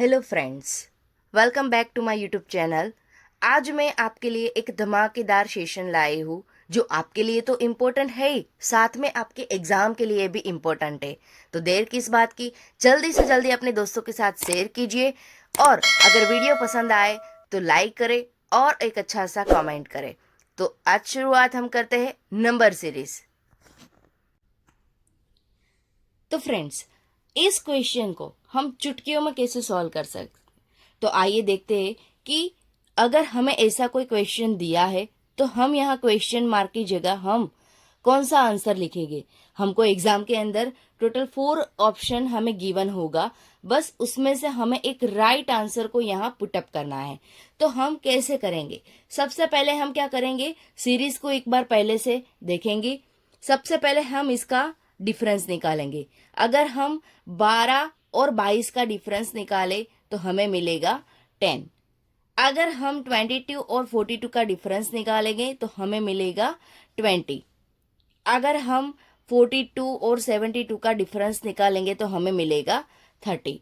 Hello friends, welcome back to my YouTube channel. आज मैं आपके लिए एक धमाकेदार सेशन लाई हूँ जो आपके लिए तो इम्पोर्टेंट है ही, साथ में आपके एग्ज़ाम के लिए भी इम्पोर्टेंट है। तो देर किस बात की, जल्दी से जल्दी अपने दोस्तों के साथ शेयर कीजिए और अगर वीडियो पसंद आए तो लाइक करें और एक अच्छा सा कमेंट करें। तो आज शुरुआत हम करते हैं नंबर सीरीज। तो फ्रेंड्स, इस क्वेश्चन को हम चुटकियों में कैसे सॉल्व कर सकते, तो आइए देखते हैं कि अगर हमें ऐसा कोई क्वेश्चन दिया है तो हम यहाँ क्वेश्चन मार्क की जगह हम कौन सा आंसर लिखेंगे। हमको एग्जाम के अंदर टोटल 4 ऑप्शन हमें गिवन होगा, बस उसमें से हमें एक राइट आंसर को यहाँ पुटअप करना है। तो हम कैसे करेंगे? सबसे पहले हम क्या करेंगे, सीरीज को एक बार पहले से देखेंगे। सबसे पहले हम इसका डिफरेंस निकालेंगे। अगर हम 12 और 22 का डिफरेंस निकाले तो हमें मिलेगा 10। अगर हम 22 और 42 का डिफरेंस निकालेंगे तो हमें मिलेगा 20। अगर हम 42 और 72 का डिफरेंस निकालेंगे तो हमें मिलेगा 30।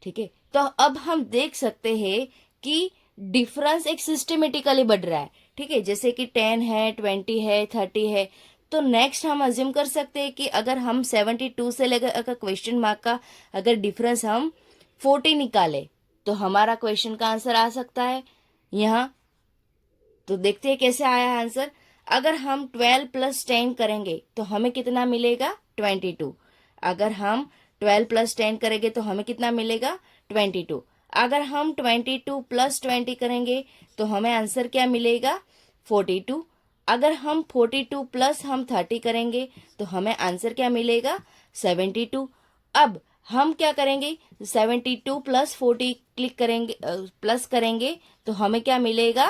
ठीक है, तो अब हम देख सकते हैं कि डिफरेंस एक सिस्टमेटिकली बढ़ रहा है। ठीक है, जैसे कि 10 है, 20 है, 30 है। तो नेक्स्ट हम अज्यूम कर सकते हैं कि अगर हम 72 से लेकर अगर क्वेश्चन मार्क का अगर डिफरेंस हम 40 निकाले तो हमारा क्वेश्चन का आंसर आ सकता है यहाँ। तो देखते हैं कैसे आया है आंसर। अगर हम 12 प्लस 10 करेंगे तो हमें कितना मिलेगा? 22। अगर हम 12 प्लस 10 करेंगे तो हमें कितना मिलेगा? 22। अगर हम 22 प्लस 20 करेंगे तो हमें आंसर क्या मिलेगा? 42। अगर हम 42 प्लस हम 30 करेंगे तो हमें आंसर क्या मिलेगा? 72। अब हम क्या करेंगे, 72 प्लस 40 क्लिक करेंगे, प्लस करेंगे तो हमें क्या मिलेगा?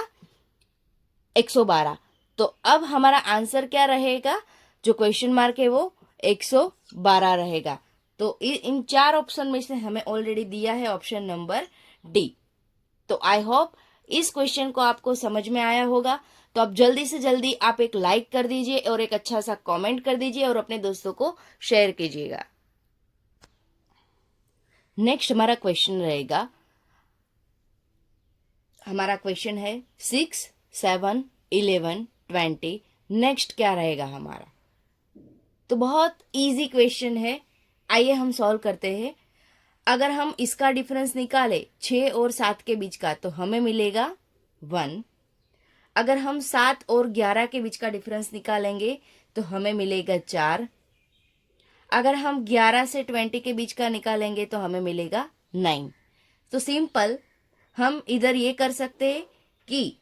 112। तो अब हमारा आंसर क्या रहेगा? जो क्वेश्चन मार्क है वो 112 रहेगा। तो इन 4 ऑप्शन में से हमें ऑलरेडी दिया है ऑप्शन नंबर डी। तो आई होप इस क्वेश्चन को आपको समझ में आया होगा। तो अब जल्दी से जल्दी आप एक लाइक कर दीजिए और एक अच्छा सा कमेंट कर दीजिए और अपने दोस्तों को शेयर कीजिएगा। नेक्स्ट हमारा क्वेश्चन रहेगा, हमारा क्वेश्चन है 6, 7, 11, 20। नेक्स्ट क्या रहेगा हमारा? तो बहुत इजी क्वेश्चन है, आइए हम सॉल्व करते हैं। अगर हम इसका डिफरेंस निकाले 6 और 7 के बीच का तो हमें मिलेगा 1। अगर हम 7 और 11 के बीच का डिफरेंस निकालेंगे तो हमें मिलेगा 4। अगर हम 11 से 20 के बीच का निकालेंगे तो हमें मिलेगा 9। तो सिंपल हम इधर ये कर सकते हैं कि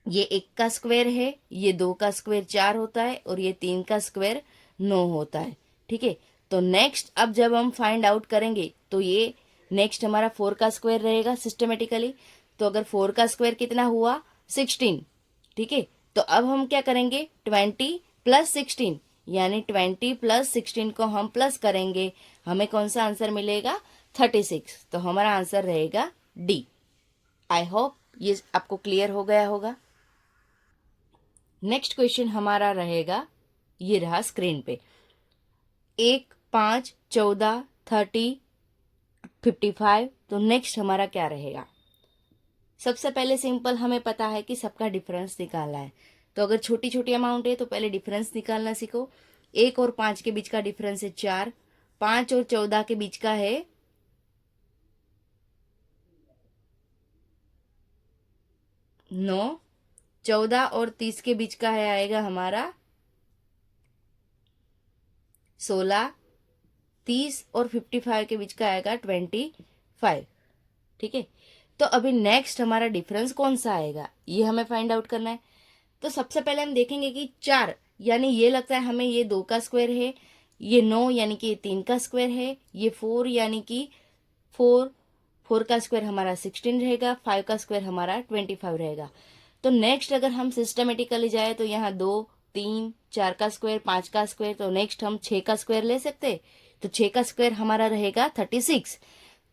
ये 1 का स्क्वायर है, ये 2 का स्क्वायर 4 होता है और ये 3 का स्क्वायर 9 होता है। ठीक है, तो नेक्स्ट अब जब हम फाइंड आउट करेंगे तो ये नेक्स्ट हमारा 4 का स्क्वायर रहेगा सिस्टमेटिकली। तो अगर 4 का स्क्वायर कितना हुआ? 16। ठीक है, तो अब हम क्या करेंगे, 20 प्लस 16 यानी 20 प्लस 16 को हम प्लस करेंगे, हमें कौन सा आंसर मिलेगा? 36। तो हमारा आंसर रहेगा डी। आई होप ये आपको क्लियर हो गया होगा। नेक्स्ट क्वेश्चन हमारा रहेगा, ये रहा स्क्रीन पे, 1, 5, 14, 30, 55। तो नेक्स्ट हमारा क्या रहेगा? सबसे पहले सिंपल हमें पता है कि सबका डिफरेंस निकालना है। तो अगर छोटी छोटी अमाउंट है तो पहले डिफरेंस निकालना सीखो। 1 और 5 के बीच का डिफरेंस है 4, 5 और 14 के बीच का है 9, 14 और 30 के बीच का है आएगा हमारा 16, 30 और 55 के बीच का आएगा 25। ठीक है, तो अभी नेक्स्ट हमारा डिफरेंस कौन सा आएगा ये हमें फाइंड आउट करना है। तो सबसे पहले हम देखेंगे कि 4 यानी ये लगता है हमें ये 2 का स्क्वायर है, ये 9 यानी कि ये 3 का स्क्वायर है, ये 4 यानी कि 4 का स्क्वायर हमारा 16 रहेगा, 5 का स्क्वायर हमारा 25 रहेगा। तो नेक्स्ट अगर हम सिस्टमेटिकली जाए तो यहाँ 2, 3, 4 का स्क्वायर, 5 का स्क्वायर, तो नेक्स्ट हम 6 का स्क्वायर ले सकते हैं। तो 6 का स्क्वायर हमारा रहेगा 36।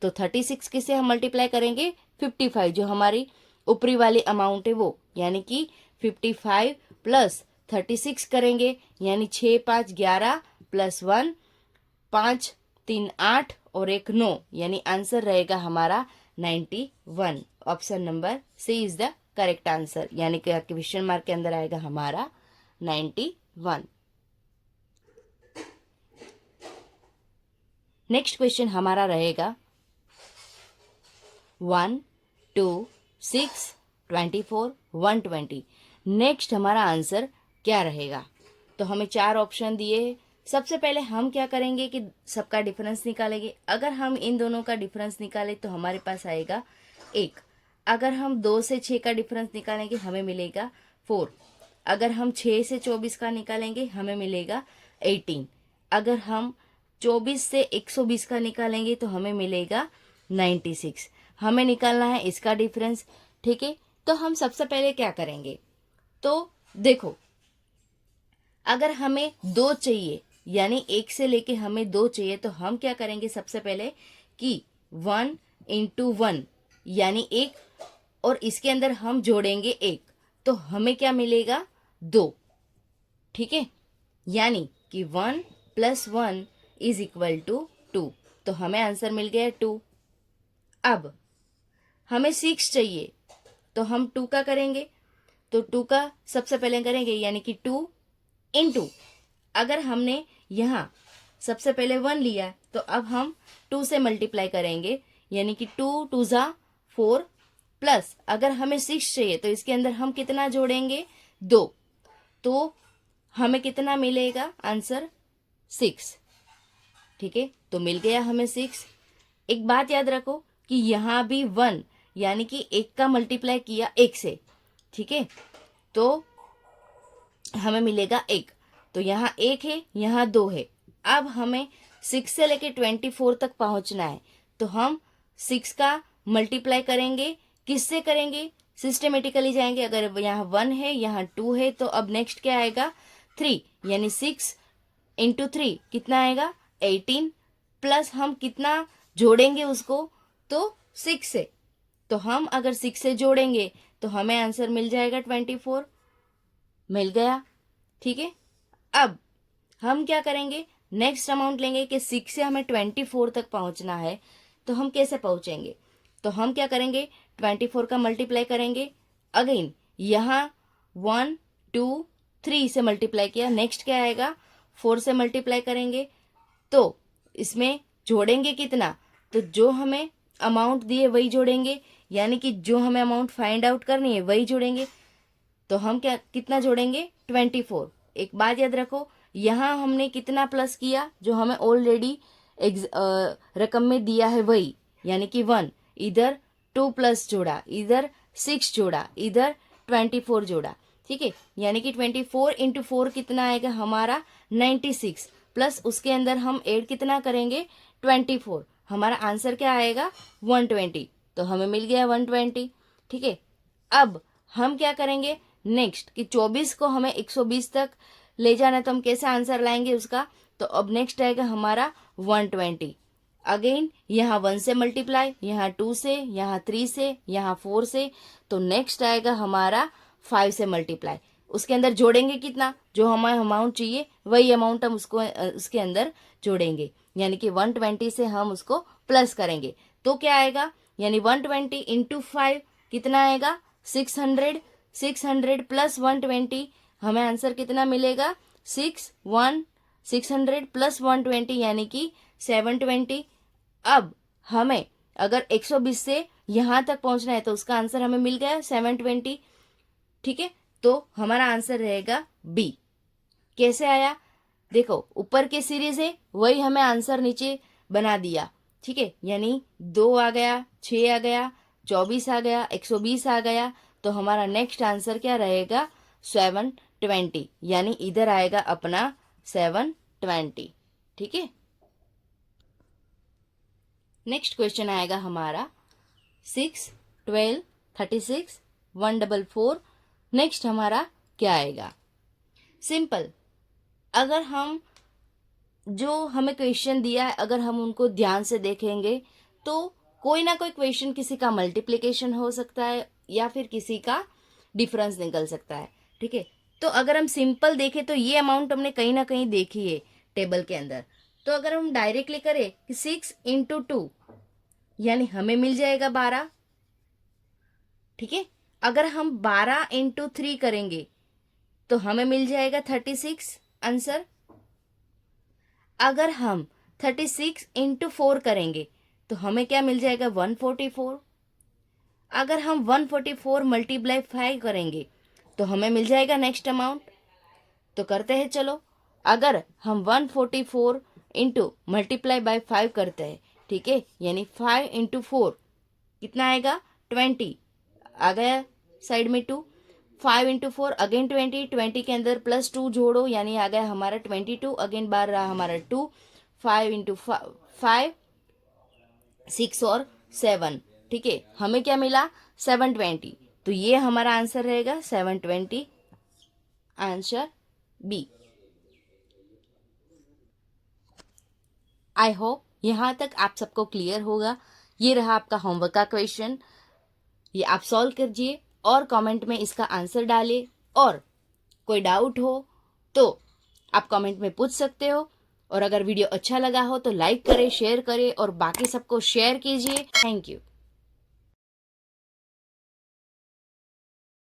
तो 36 किसे हम मल्टीप्लाई करेंगे? 55, जो हमारी ऊपरी वाली अमाउंट है वो, यानी कि 55 प्लस 36 करेंगे, यानी 6, 5, 11 प्लस 1, 5 3 8 और 1 9, यानी आंसर रहेगा हमारा 91। Option number C is the correct answer, यानी कि क्वेश्चन मार्क के अंदर आएगा हमारा 91। नेक्स्ट क्वेश्चन हमारा रहेगा 1 2 6 24 120। नेक्स्ट हमारा आंसर क्या रहेगा? तो हमें 4 ऑप्शन दिए हैं। सबसे पहले हम क्या करेंगे कि सबका डिफरेंस निकालेंगे। अगर हम इन दोनों का डिफरेंस निकालें तो हमारे पास आएगा 1। अगर हम 2 से 6 का डिफरेंस निकालेंगे हमें मिलेगा 4। अगर हम 6 से 24 का निकालेंगे हमें मिलेगा 18। अगर हम 24 से 120 का निकालेंगे तो हमें मिलेगा 96। हमें निकालना है इसका डिफरेंस, ठीक है। तो हम सबसे पहले क्या करेंगे, तो देखो अगर हमें 2 चाहिए, यानी 1 से लेके हमें 2 चाहिए, तो हम क्या करेंगे सबसे पहले कि 1 इंटू 1 यानी 1, और इसके अंदर हम जोड़ेंगे 1, तो हमें क्या मिलेगा 2, ठीक है। यानी कि 1 + 1 इज इक्वल टू 2, तो हमें आंसर मिल गया 2। अब हमें 6 चाहिए, तो हम 2 का करेंगे, तो 2 का सबसे पहले करेंगे, यानी कि 2 इंटू, अगर हमने यहाँ सबसे पहले 1 लिया तो अब हम 2 से मल्टीप्लाई करेंगे, यानी कि 2 2 ज़ा 4, प्लस अगर हमें 6 चाहिए तो इसके अंदर हम कितना जोड़ेंगे 2, तो हमें कितना मिलेगा आंसर 6, ठीक है। तो मिल गया हमें 6। एक बात याद रखो कि यहाँ भी 1 यानी कि 1 का मल्टीप्लाई किया 1 से, ठीक है, तो हमें मिलेगा 1। तो यहाँ 1 है, यहाँ 2 है। अब हमें 6 से लेके 24 तक पहुंचना है, तो हम 6 का मल्टीप्लाई करेंगे, किससे करेंगे, सिस्टमेटिकली जाएंगे। अगर यहाँ 1 है, यहाँ 2 है, तो अब नेक्स्ट क्या आएगा 3, यानी 6 इंटू 3 कितना आएगा 18, प्लस हम कितना जोड़ेंगे उसको, तो 6 से, तो हम अगर 6 से जोड़ेंगे तो हमें आंसर मिल जाएगा 24, मिल गया, ठीक है। अब हम क्या करेंगे, नेक्स्ट अमाउंट लेंगे कि 6 से हमें 24 तक पहुंचना है, तो हम कैसे पहुंचेंगे, तो हम क्या करेंगे 24 का मल्टीप्लाई करेंगे, अगेन यहाँ 1 2 3 से मल्टीप्लाई किया, नेक्स्ट क्या आएगा 4 से मल्टीप्लाई करेंगे, तो इसमें जोड़ेंगे कितना, तो जो हमें अमाउंट दिए वही जोड़ेंगे, यानी कि जो हमें अमाउंट फाइंड आउट करनी है वही जोड़ेंगे। तो हम क्या कितना जोड़ेंगे 24। एक बात याद रखो, यहाँ हमने कितना प्लस किया, जो हमें ऑलरेडी रकम में दिया है वही, यानी कि 1, इधर 2 प्लस जोड़ा, इधर 6 जोड़ा, इधर 24 जोड़ा, ठीक है। यानी कि 24 इंटू 4 कितना आएगा हमारा 96, प्लस उसके अंदर हम ऐड कितना करेंगे 24, हमारा आंसर क्या आएगा 120, तो हमें मिल गया 120, ठीक है। अब हम क्या करेंगे नेक्स्ट कि 24 को हमें 120 तक ले जाना है, तो हम कैसे आंसर लाएंगे उसका, तो अब नेक्स्ट आएगा हमारा 120। अगेन यहाँ 1 से मल्टीप्लाई, यहाँ 2 से, यहाँ 3 से, यहाँ 4 से, तो नेक्स्ट आएगा हमारा 5 से मल्टीप्लाई। उसके अंदर जोड़ेंगे कितना, जो हमें अमाउंट चाहिए वही अमाउंट हम उसको उसके अंदर जोड़ेंगे, यानी कि 120 से हम उसको प्लस करेंगे, तो क्या आएगा, यानी 120 इंटू 5 कितना आएगा 600, 600 प्लस 120, हमें आंसर कितना मिलेगा 600 प्लस 120 यानी कि 720। अब हमें अगर 120 से यहाँ तक पहुंचना है तो उसका आंसर हमें मिल गया 720, ठीक है। तो हमारा आंसर रहेगा बी। कैसे आया, देखो ऊपर के सीरीज है वही हमें आंसर नीचे बना दिया, ठीक है, यानी 2 आ गया, 6 आ गया, 24 आ गया, 120 आ गया, तो हमारा नेक्स्ट आंसर क्या रहेगा 720, यानी इधर आएगा अपना 720, ठीक है। नेक्स्ट क्वेश्चन आएगा हमारा 6 12 36 144। नेक्स्ट हमारा क्या आएगा, सिंपल, अगर हम जो हमें क्वेश्चन दिया है अगर हम उनको ध्यान से देखेंगे तो कोई ना कोई क्वेश्चन किसी का मल्टीप्लिकेशन हो सकता है या फिर किसी का डिफरेंस निकल सकता है, ठीक है। तो अगर हम सिंपल देखें तो ये अमाउंट हमने कहीं ना कहीं देखी है टेबल के अंदर, तो अगर हम डायरेक्टली करें कि 6 इंटू 2 यानी हमें मिल जाएगा 12, ठीक है। अगर हम 12 इंटू 3 करेंगे तो हमें मिल जाएगा 36 आंसर। अगर हम 36 इंटू 4 करेंगे तो हमें क्या मिल जाएगा 144। अगर हम 144 मल्टीप्लाई 5 करेंगे तो हमें मिल जाएगा नेक्स्ट अमाउंट। तो करते हैं चलो। अगर हम 144 इंटू मल्टीप्लाई बाय 5 करते हैं, ठीक है, यानी 5 इंटू 4 कितना आएगा 20, आ गया साइड में 2। 5 इंटू 4 अगेन 20, 20 के अंदर प्लस 2 जोड़ो यानी आ गया हमारा 22, अगेन बार रहा हमारा 2। 5 इंटू 5 6 और 7, ठीक है, हमें क्या मिला 720। तो ये हमारा आंसर रहेगा 720, आंसर बी। आई होप यहाँ तक आप सबको क्लियर होगा। ये रहा आपका होमवर्क का क्वेश्चन, ये आप सॉल्व कीजिए और कमेंट में इसका आंसर डालिए। और कोई डाउट हो तो आप कमेंट में पूछ सकते हो। और अगर वीडियो अच्छा लगा हो तो लाइक करें, शेयर करें और बाकी सबको शेयर कीजिए। Thank you.